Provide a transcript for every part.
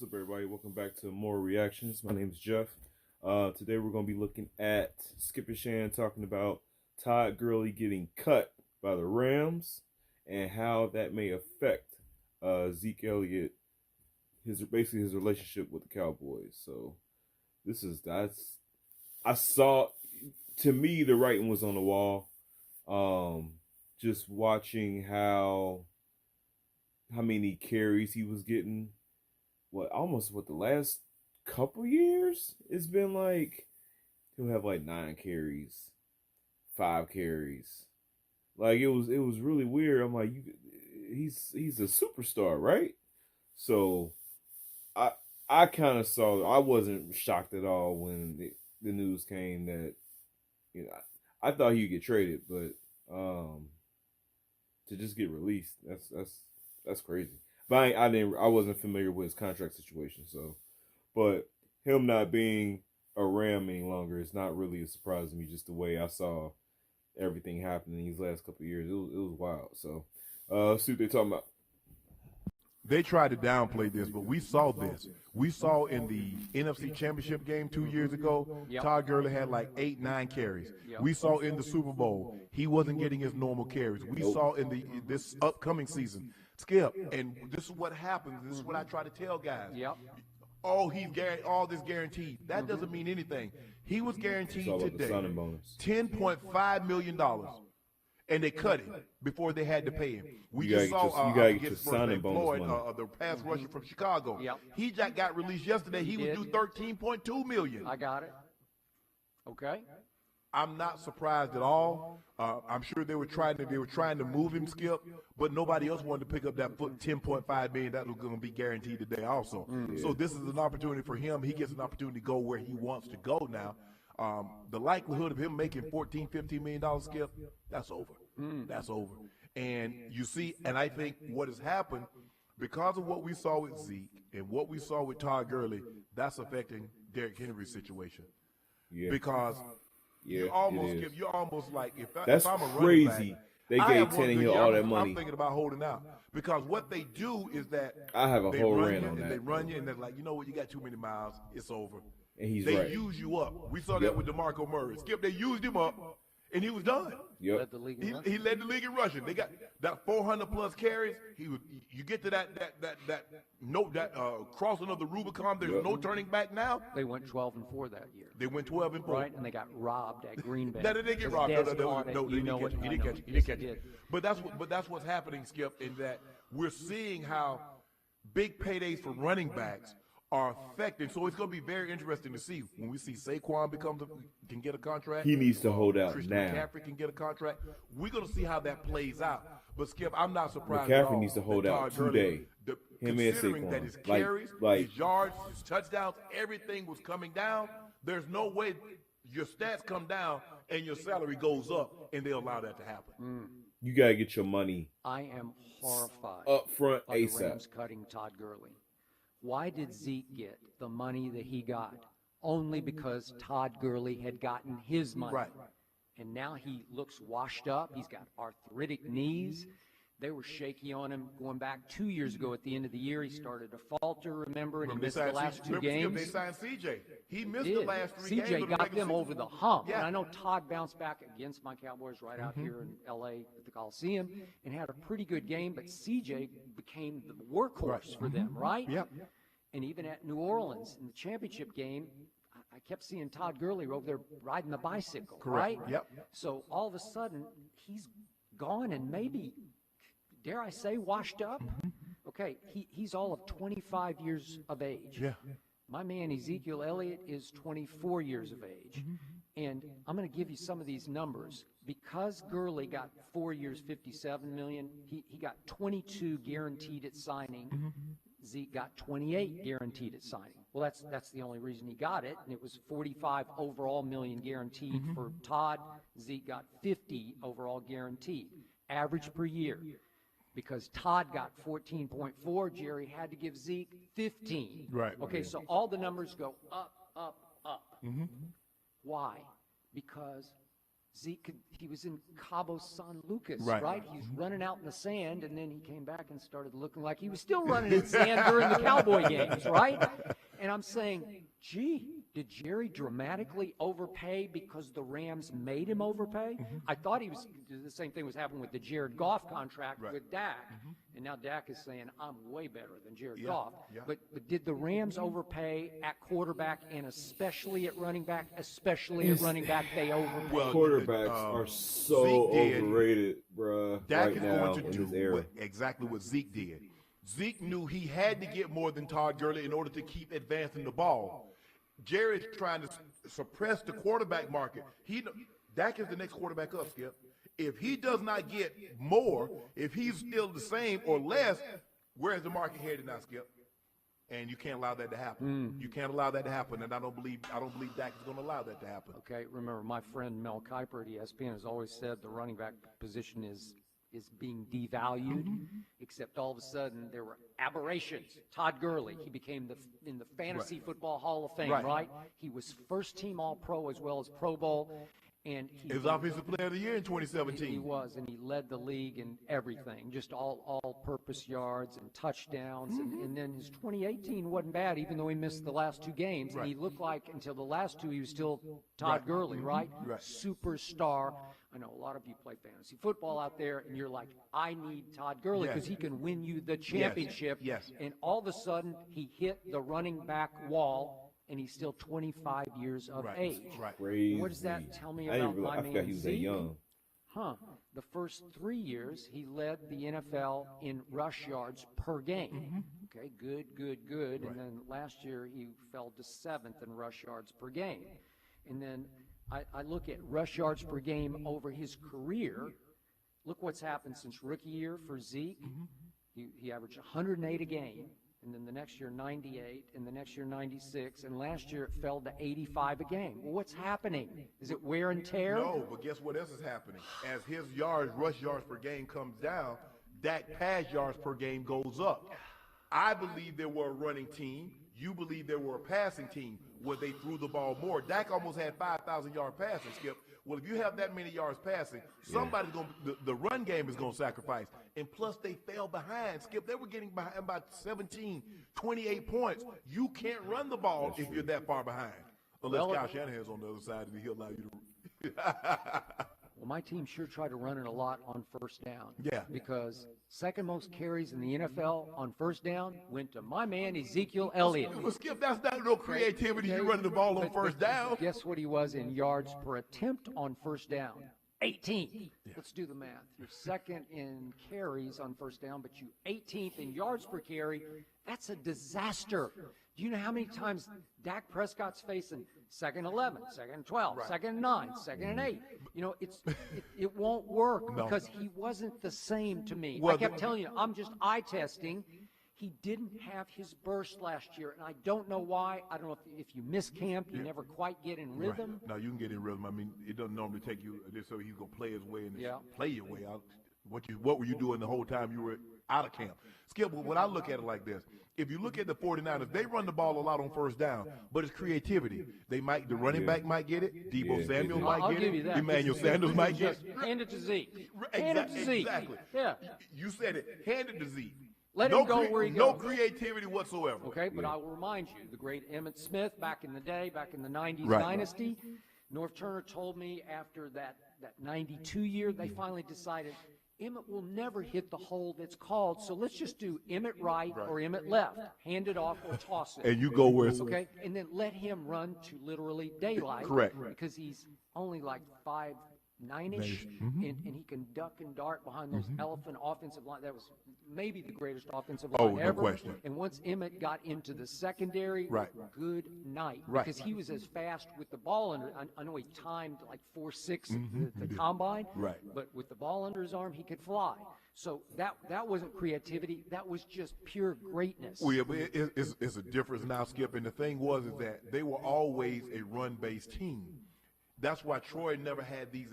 What's up, everybody? Welcome back to More Reactions. My name is Jeff. Today we're going to be looking at Skip and Shannon talking about Todd Gurley getting cut by the Rams and how that may affect Zeke Elliott, his relationship with the Cowboys. So I saw, to me, the writing was on the wall. Just watching how many carries he was getting. The last couple years, it's been like he'll have like 9 carries, 5 carries. Like it was really weird. I'm like, he's a superstar, right? So I kind of saw. I wasn't shocked at all when the news came that I thought he'd get traded, but to just get released, that's crazy. But I wasn't familiar with his contract situation, so. But him not being a Ram any longer is not really a surprise to me. Just the way I saw everything happen in these last couple of years, it was wild. So, let's see what they're talking about. They tried to downplay this, but we saw this. We saw in the NFC Championship game 2 years ago, Todd Gurley had like 8, 9 carries. We saw in the Super Bowl, he wasn't getting his normal carries. We saw in this upcoming season, Skip, and this is what happens. This is what I try to tell guys. All this guaranteed. That doesn't mean anything. He was guaranteed today $10.5 million. And they cut him before they had to pay him. We just saw you gotta get your signing bonus money. The pass rusher from Chicago. He just got released yesterday. He was due $13.2 million. I got it. Okay. I'm not surprised at all. I'm sure they were trying to move him, Skip, but nobody else wanted to pick up that $10.5 million that was going to be guaranteed today also. So this is an opportunity for him. He gets an opportunity to go where he wants to go now. The likelihood of him making $14, $15 million, Skip, that's over. That's over. And you see, and I think what has happened, because of what we saw with Zeke and what we saw with Todd Gurley, that's affecting Derrick Henry's situation. Because you're almost like, if I'm a running back, they gave Tannehill all that money. I'm thinking about holding out. Because what they do is that I have a whole rant on that. They run you, and they're like, you know what, you got too many miles, it's over. And they use you up. We saw that with DeMarco Murray. Skip, they used him up, and he was done. He led the league in rushing. They got that 400+ carries. You get to that crossing of the Rubicon. There's no turning back now. They went 12-4 that year. They went 12-4. Right, and they got robbed at Green Bay. They didn't get robbed. No, you know what? He didn't catch it. But that's what's happening, Skip, in that we're seeing how big paydays for running backs are affecting. So it's going to be very interesting to see when we see Saquon can get a contract. He needs to hold out Christian now. McCaffrey can get a contract. We're going to see how that plays out. But Skip, I'm not surprised. McCaffrey needs to hold out today. Considering that his carries, his yards, his touchdowns, everything was coming down. There's no way your stats come down and your salary goes up, and they allow that to happen. You gotta get your money. I am horrified up front by the ASAP. Rams cutting Todd Gurley. Why did Zeke get the money that he got? Only because Todd Gurley had gotten his money. Right. And now he looks washed up. He's got arthritic knees. They were shaky on him going back 2 years ago at the end of the year. He started to falter, remember, and he missed the last 2 games. They signed CJ. He missed the last 3 games. CJ got them over the hump. Yeah. And I know Todd bounced back against my Cowboys right out here in L.A. at the Coliseum and had a pretty good game, but CJ became the workhorse for them, right? Yep. And even at New Orleans in the championship game, I kept seeing Todd Gurley over there riding the bicycle, right? Yep. So all of a sudden, he's gone and maybe, dare I say, washed up? Okay, he's all of 25 years of age. Yeah. My man Ezekiel Elliott is 24 years of age. And I'm going to give you some of these numbers. Because Gurley got 4 years, $57 million, he got 22 guaranteed at signing. Zeke got 28 guaranteed at signing. Well, that's the only reason he got it, and it was 45 overall million guaranteed for Todd. Zeke got 50 overall guaranteed, average per year. Because Todd got 14.4, Jerry had to give Zeke 15. Right. Okay, so all the numbers go up, up, up. Why? Because Zeke, he was in Cabo San Lucas, Right. right? He's running out in the sand, and then he came back and started looking like he was still running in sand during the Cowboy games, right? And I'm saying, gee, did Jerry dramatically overpay because the Rams made him overpay? I thought the same thing was happening with the Jared Goff contract with Dak. And now Dak is saying, I'm way better than Jared Goff. Yeah. But did the Rams overpay at quarterback and especially at running back? Especially at running back, they overpaid. Well, Quarterbacks are so Zeke did. overrated, bruh, Dak right is now going to in do this era. exactly what Zeke did. Zeke knew he had to get more than Todd Gurley in order to keep advancing the ball. Jerry's trying to suppress the quarterback market. Dak is the next quarterback up, Skip. If he does not get more, if he's still the same or less, where's the market headed now, Skip? And you can't allow that to happen. You can't allow that to happen, and I don't believe Dak is going to allow that to happen. Okay, remember my friend Mel Kiper at ESPN has always said the running back position is being devalued, except all of a sudden there were aberrations. Todd Gurley, he became in the Fantasy Football Hall of Fame, right? He was first team All-Pro as well as Pro Bowl. And he was Offensive Player of the Year in 2017. He was, and he led the league in everything, just all-purpose yards and touchdowns. And then his 2018 wasn't bad, even though he missed the last two games. And he looked like, until the last two, he was still Todd Gurley, right? Superstar. I know a lot of you play fantasy football out there, and you're like, I need Todd Gurley because he can win you the championship. Yes. And all of a sudden, he hit the running back wall, and he's still 25 years of age. Crazy. What does that tell me I about my forgot man he was that Zeke? young. The first 3 years, he led the NFL in rush yards per game. Okay, good. And then last year, he fell to 7th in rush yards per game. And then I look at rush yards per game over his career. Look what's happened since rookie year for Zeke. He averaged 108 a game. And then the next year, 98, and the next year, 96, and last year it fell to 85 a game. Well, what's happening? Is it wear and tear? No, but guess what else is happening? As his rush yards per game comes down, Dak pass yards per game goes up. I believe they were a running team. You believe they were a passing team where they threw the ball more. Dak almost had 5,000-yard passing, Skip. Well, if you have that many yards passing, somebody's going to the run game is going to sacrifice. And plus, they fell behind. Skip, they were getting behind by 17, 28 points. You can't run the ball if you're that far behind. Unless Kyle Shanahan's on the other side and he'll allow you to. Well, my team sure tried to run it a lot on first down. Yeah. Because second most carries in the NFL on first down went to my man Ezekiel Elliott. Well, Skip, that's not no creativity. You running the ball on first down. Guess what he was in yards per attempt on first down? 18. Let's do the math. You're second in carries on first down, but you 18th in yards per carry. That's a disaster. Do you know how many times Dak Prescott's facing second 11, second 12, second 9, second 8? You know, it won't work because he wasn't the same to me. I kept telling you, I'm just eye testing. He didn't have his burst last year, and I don't know why. I don't know if you miss camp, you never quite get in rhythm. No, you can get in rhythm. I mean, it doesn't normally take you just so he's going to play his way and play your way out. What were you doing the whole time you were out of camp? Skip, when I look at it like this, if you look at the 49ers, they run the ball a lot on first down, but it's creativity. The running back might get it. Debo Samuel might get it. Emmanuel Sanders might get it. Hand it to Zeke. Hand it to Zeke. Exactly. Yeah. You said it. Hand it to Zeke. Let him go where he goes. No creativity whatsoever. Okay, but I will remind you, the great Emmitt Smith back in the day, back in the 90s dynasty, North Turner told me after that 92 year, they finally decided Emmitt will never hit the hole that's called, so let's just do Emmitt right or Emmitt left. Hand it off or toss it. And you go where it's okay, and then let him run to literally daylight. Correct. Because he's only like 5'9" and he can duck and dart behind those elephant offensive line. That was maybe the greatest offensive line ever. No question. And once Emmitt got into the secondary, good night. Because he was as fast with the ball under. I know he timed like 4.6 at the combine. But with the ball under his arm, he could fly. So that wasn't creativity. That was just pure greatness. Well, yeah, but it's a difference now, Skip. And the thing is that they were always a run-based team. That's why Troy never had these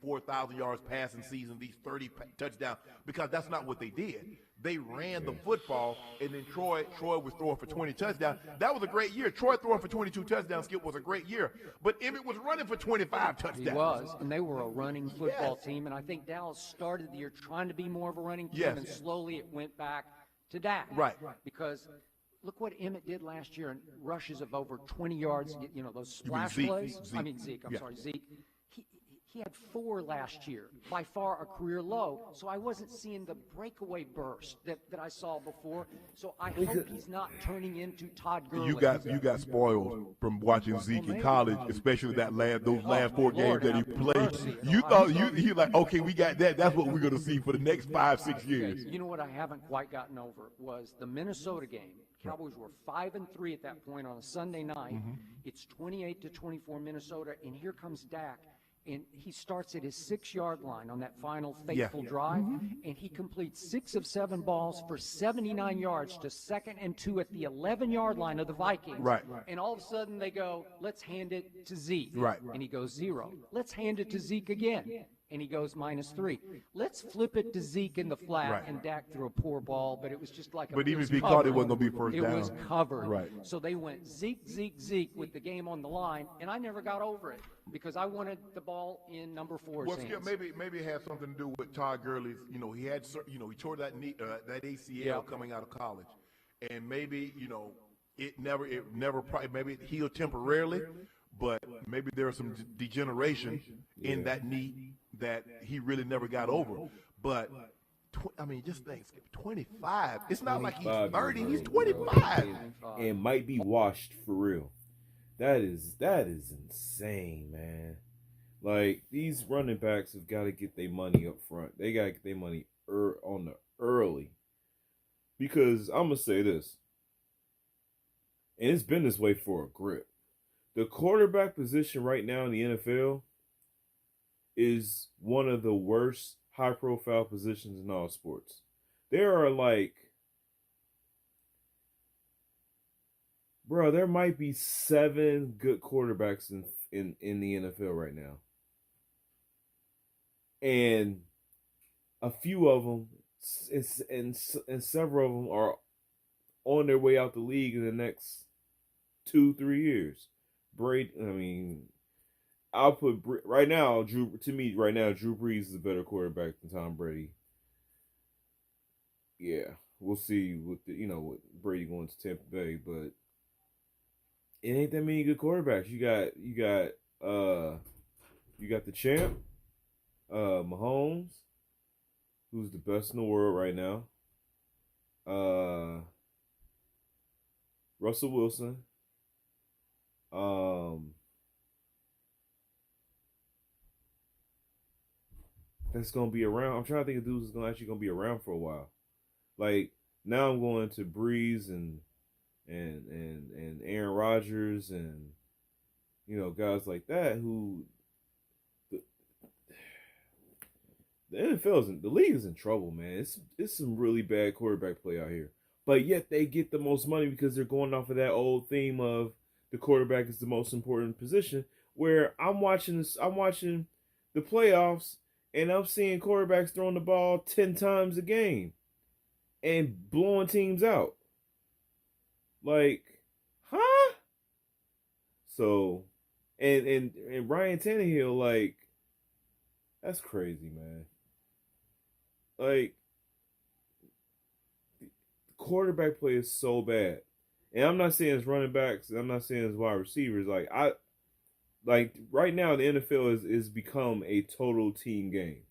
4,000 yards passing season, these 30 touchdowns, because that's not what they did. They ran the football, and then Troy was throwing for 20 touchdowns. That was a great year. Troy throwing for 22 touchdowns, Skip, was a great year. But Emmett was running for 25 touchdowns. He was, and they were a running football team, and I think Dallas started the year trying to be more of a running team, and slowly it went back to Dak. Right. Because look what Emmett did last year in rushes of over 20 yards, those splash Zeke, plays. Zeke. Zeke. He had 4 last year, by far a career low. So I wasn't seeing the breakaway burst that I saw before. So I hope he's not turning into Todd Gurley. You got spoiled from watching Zeke in college, especially those last 4 games that he played. You thought you like, okay, we got that. That's what we're going to see for the next 5-6 years. You know what I haven't quite gotten over was the Minnesota game. Cowboys were 5-3 at that point on a Sunday night. Mm-hmm. It's 28-24 Minnesota, and here comes Dak. And he starts at his 6-yard line on that final fateful drive, and he completes 6 of 7 balls for 79 yards to 2nd and 2 at the 11-yard line of the Vikings. Right. And all of a sudden they go, let's hand it to Zeke. Right. And he goes 0. Let's hand it to Zeke again. And he goes -3. Let's flip it to Zeke in the flat, and Dak threw a poor ball, but it was just like But even if he thought it wasn't going to be first down. It was covered. Right. So they went Zeke, Zeke, Zeke with the game on the line, and I never got over it because I wanted the ball in number 4's Well, hands. Skip, maybe it had something to do with Todd Gurley's. He had, he tore that knee, that ACL coming out of college, and maybe it never probably maybe it healed temporarily, but maybe there was some degeneration in that knee that he really never got over. But just think, Skip, 25. It's not like he's 30. He's 25. And might be washed for real. That is insane, man. Like, these running backs have got to get their money up front. They got to get their money on the early. Because I'm going to say this. And it's been this way for a grip. The quarterback position right now in the NFL is one of the worst high-profile positions in all sports. There are there might be 7 good quarterbacks in the NFL right now. And a few of them, and several of them are on their way out the league in the next 2-3 years. I'll put right now. Drew Brees is a better quarterback than Tom Brady. Yeah, we'll see with with Brady going to Tampa Bay, but it ain't that many good quarterbacks. You got the champ, Mahomes, who's the best in the world right now. Russell Wilson. That's gonna be around. I'm trying to think of dudes that's actually gonna be around for a while. Like, now I'm going to Breeze and Aaron Rodgers and guys like that who the the league is in trouble, man. It's some really bad quarterback play out here. But yet they get the most money because they're going off of that old theme of the quarterback is the most important position. Where I'm watching the playoffs. And I'm seeing quarterbacks throwing the ball 10 times a game and blowing teams out. Like, huh? So, and Ryan Tannehill, that's crazy, man. Like, the quarterback play is so bad. And I'm not saying it's running backs. I'm not saying it's wide receivers. Right now, the NFL is become a total team game.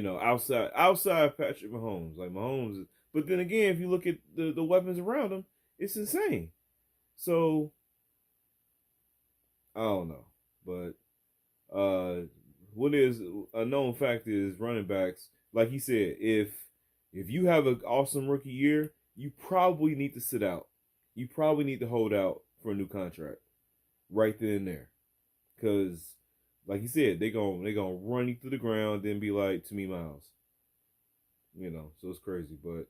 Outside Patrick Mahomes, but then again, if you look at the weapons around him, it's insane. So I don't know, but what is a known fact is running backs, like he said, if you have an awesome rookie year, you probably need to sit out. You probably need to hold out for a new contract right then and there, because like you said, they gonna run you through the ground, then be like, to me, Miles. So it's crazy. But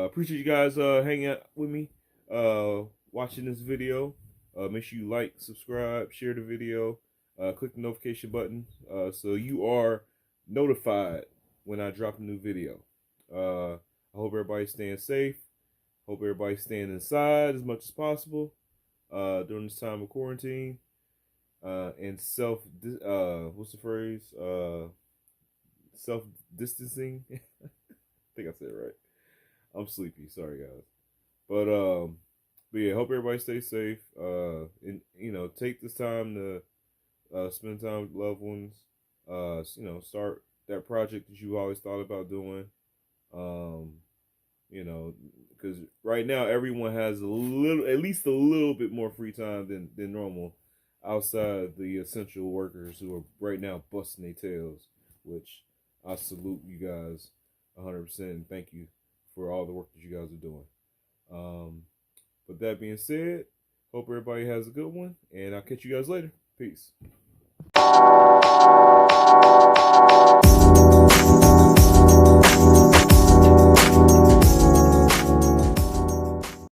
appreciate you guys hanging out with me, watching this video. Make sure you like, subscribe, share the video, click the notification button so you are notified when I drop a new video. I hope everybody's staying safe. Hope everybody's staying inside as much as possible during this time of quarantine. And what's the phrase? Self-distancing. I think I said it right. I'm sleepy. Sorry, guys. But yeah, hope everybody stays safe. And take this time to spend time with loved ones. Start that project that you always thought about doing. Because right now everyone has at least a little bit more free time than normal, outside the essential workers who are right now busting their tails. Which I salute you guys 100% and thank you for all the work that you guys are doing. But that being said, hope everybody has a good one, and I'll catch you guys later. Peace.